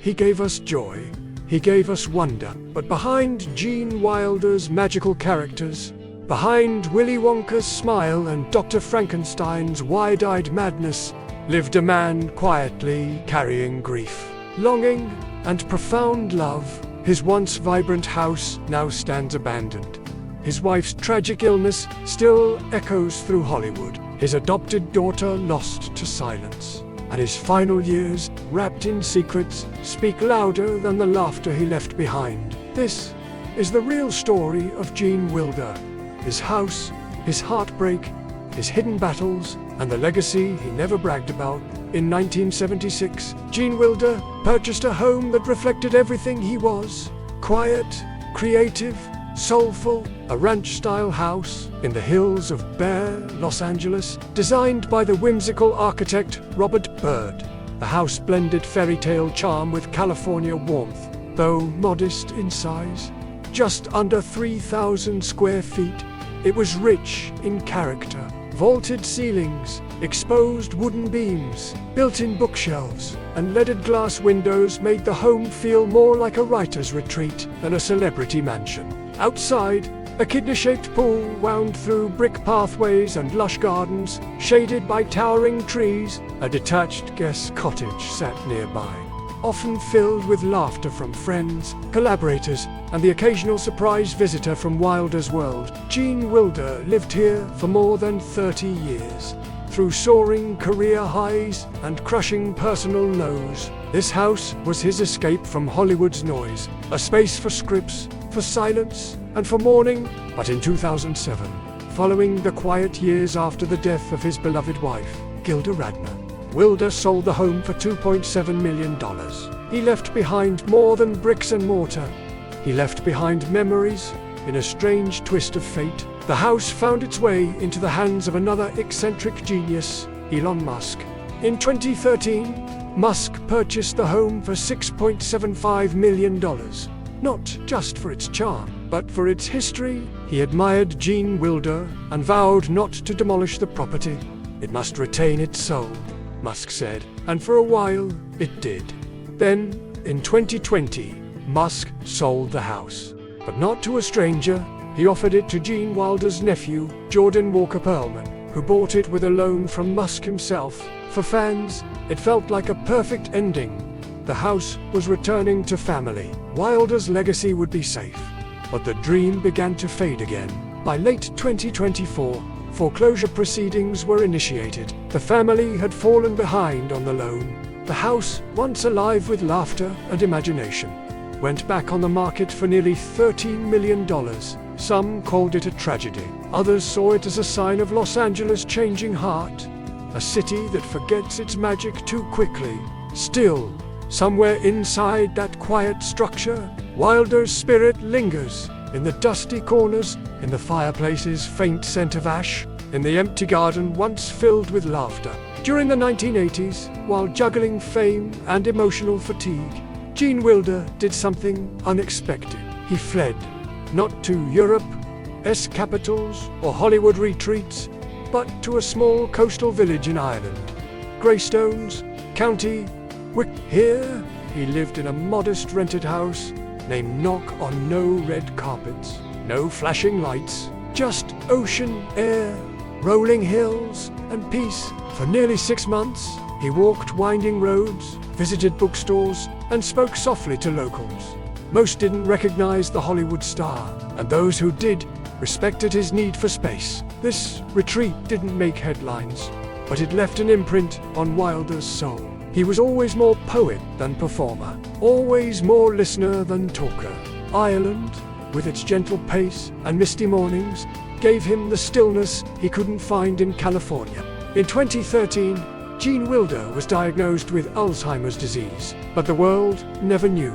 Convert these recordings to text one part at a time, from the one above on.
He gave us joy. He gave us wonder. But behind Gene Wilder's magical characters, behind Willy Wonka's smile and Dr. Frankenstein's wide-eyed madness, lived a man quietly carrying grief, longing, and profound love. His once vibrant house now stands abandoned. His wife's tragic illness still echoes through Hollywood. His adopted daughter lost to silence. And his final years, wrapped in secrets, speak louder than the laughter he left behind. This is the real story of Gene Wilder. His house, his heartbreak, his hidden battles, and the legacy he never bragged about. In 1976, Gene Wilder purchased a home that reflected everything he was: quiet, creative, soulful, a ranch-style house in the hills of Bear, Los Angeles, designed by the whimsical architect Robert Byrd. The house blended fairy tale charm with California warmth, though modest in size. Just under 3,000 square feet, it was rich in character. Vaulted ceilings, exposed wooden beams, built-in bookshelves, and leaded glass windows made the home feel more like a writer's retreat than a celebrity mansion. Outside, a kidney-shaped pool wound through brick pathways and lush gardens, shaded by towering trees. A detached guest cottage sat nearby, often filled with laughter from friends, collaborators, and the occasional surprise visitor from Wilder's world. Gene Wilder lived here for more than 30 years. Through soaring career highs and crushing personal lows, this house was his escape from Hollywood's noise, a space for scripts, for silence, and for mourning. But in 2007, following the quiet years after the death of his beloved wife, Gilda Radner, Wilder sold the home for $2.7 million. He left behind more than bricks and mortar. He left behind memories. In a strange twist of fate, the house found its way into the hands of another eccentric genius, Elon Musk. In 2013, Musk purchased the home for $6.75 million. Not just for its charm, but for its history. He admired Gene Wilder and vowed not to demolish the property. It must retain its soul, Musk said, and for a while, it did. Then, in 2020, Musk sold the house. But not to a stranger. He offered it to Gene Wilder's nephew, Jordan Walker Perlman, who bought it with a loan from Musk himself. For fans, it felt like a perfect ending. The house was returning to family. Wilder's legacy would be safe. But the dream began to fade again. By late 2024, foreclosure proceedings were initiated. The family had fallen behind on the loan. The house, once alive with laughter and imagination, went back on the market for nearly $13 million. Some called it a tragedy. Others saw it as a sign of Los Angeles' changing heart, a city that forgets its magic too quickly. Still, somewhere inside that quiet structure, Wilder's spirit lingers. In the dusty corners, in the fireplace's faint scent of ash, in the empty garden once filled with laughter. During the 1980s, while juggling fame and emotional fatigue, Gene Wilder did something unexpected. He fled, not to Europe's capitals or Hollywood retreats, but to a small coastal village in Ireland, Greystones, County Wick. Here, he lived in a modest rented house named Knock on no red carpets, no flashing lights, just ocean air, rolling hills, and peace. For nearly 6 months, he walked winding roads, visited bookstores, and spoke softly to locals. Most didn't recognize the Hollywood star, and those who did respected his need for space. This retreat didn't make headlines, but it left an imprint on Wilder's soul. He was always more poet than performer, always more listener than talker. Ireland, with its gentle pace and misty mornings, gave him the stillness he couldn't find in California. In 2013, Gene Wilder was diagnosed with Alzheimer's disease, but the world never knew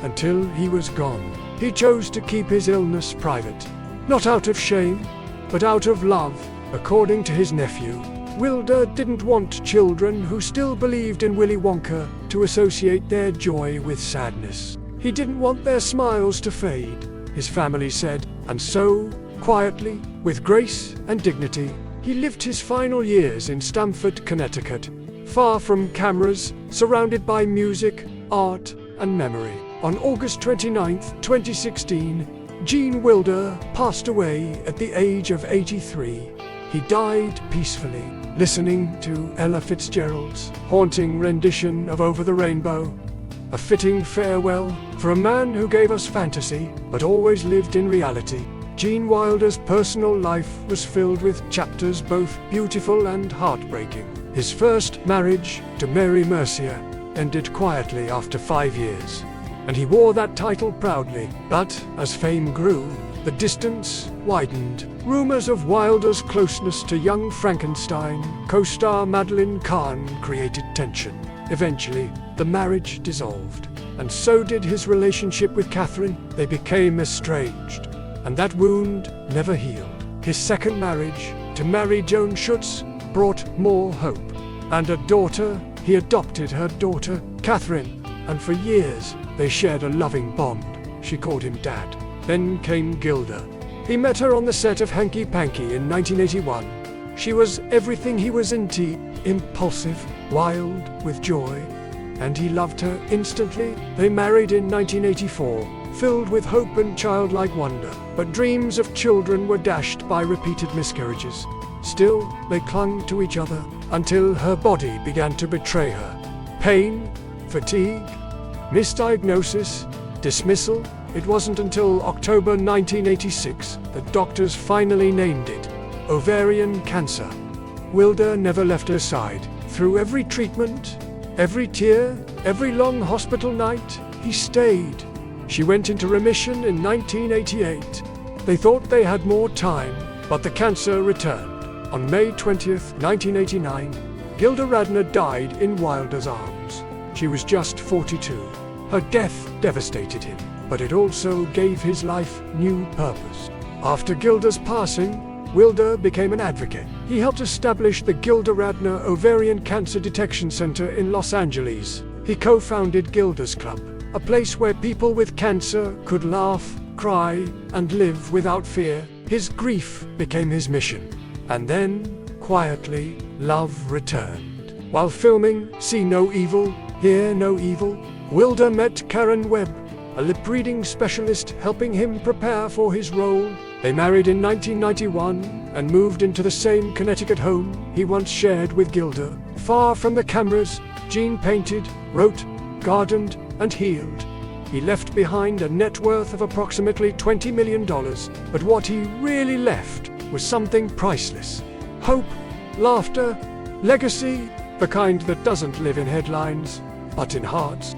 until he was gone. He chose to keep his illness private, not out of shame, but out of love. According to his nephew, Wilder didn't want children who still believed in Willy Wonka to associate their joy with sadness. He didn't want their smiles to fade, his family said, and so, quietly, with grace and dignity, he lived his final years in Stamford, Connecticut, far from cameras, surrounded by music, art, and memory. On August 29, 2016, Gene Wilder passed away at the age of 83. He died peacefully, listening to Ella Fitzgerald's haunting rendition of Over the Rainbow. A fitting farewell for a man who gave us fantasy, but always lived in reality. Gene Wilder's personal life was filled with chapters both beautiful and heartbreaking. His first marriage to Mary Mercier ended quietly after 5 years, and he wore that title proudly. But as fame grew, the distance widened. Rumors of Wilder's closeness to young Frankenstein co-star Madeline Kahn created tension. Eventually, the marriage dissolved, and so did his relationship with Catherine. They became estranged, and that wound never healed. His second marriage, to Mary Joan Schutz, brought more hope, and a daughter. He adopted her daughter, Catherine, and for years they shared a loving bond. She called him Dad. Then came Gilda. He met her on the set of Hanky Panky in 1981. She was everything he was into, impulsive, wild with joy, and he loved her instantly. They married in 1984, filled with hope and childlike wonder, but dreams of children were dashed by repeated miscarriages. Still, they clung to each other until her body began to betray her. Pain, fatigue, misdiagnosis, dismissal. It wasn't until October 1986 that doctors finally named it ovarian cancer. Wilder never left her side. Through every treatment, every tear, every long hospital night, he stayed. She went into remission in 1988. They thought they had more time, but the cancer returned. On May 20th, 1989, Gilda Radner died in Wilder's arms. She was just 42. Her death devastated him, but it also gave his life new purpose. After Gilda's passing, Wilder became an advocate. He helped establish the Gilda Radner Ovarian Cancer Detection Center in Los Angeles. He co-founded Gilda's Club, a place where people with cancer could laugh, cry, and live without fear. His grief became his mission. And then, quietly, love returned. While filming See No Evil, Hear No Evil, Wilder met Karen Webb, a lip-reading specialist helping him prepare for his role. They married in 1991 and moved into the same Connecticut home he once shared with Gilda. Far from the cameras, Gene painted, wrote, gardened, and healed. He left behind a net worth of approximately $20 million, but what he really left was something priceless. Hope, laughter, legacy, the kind that doesn't live in headlines, but in hearts.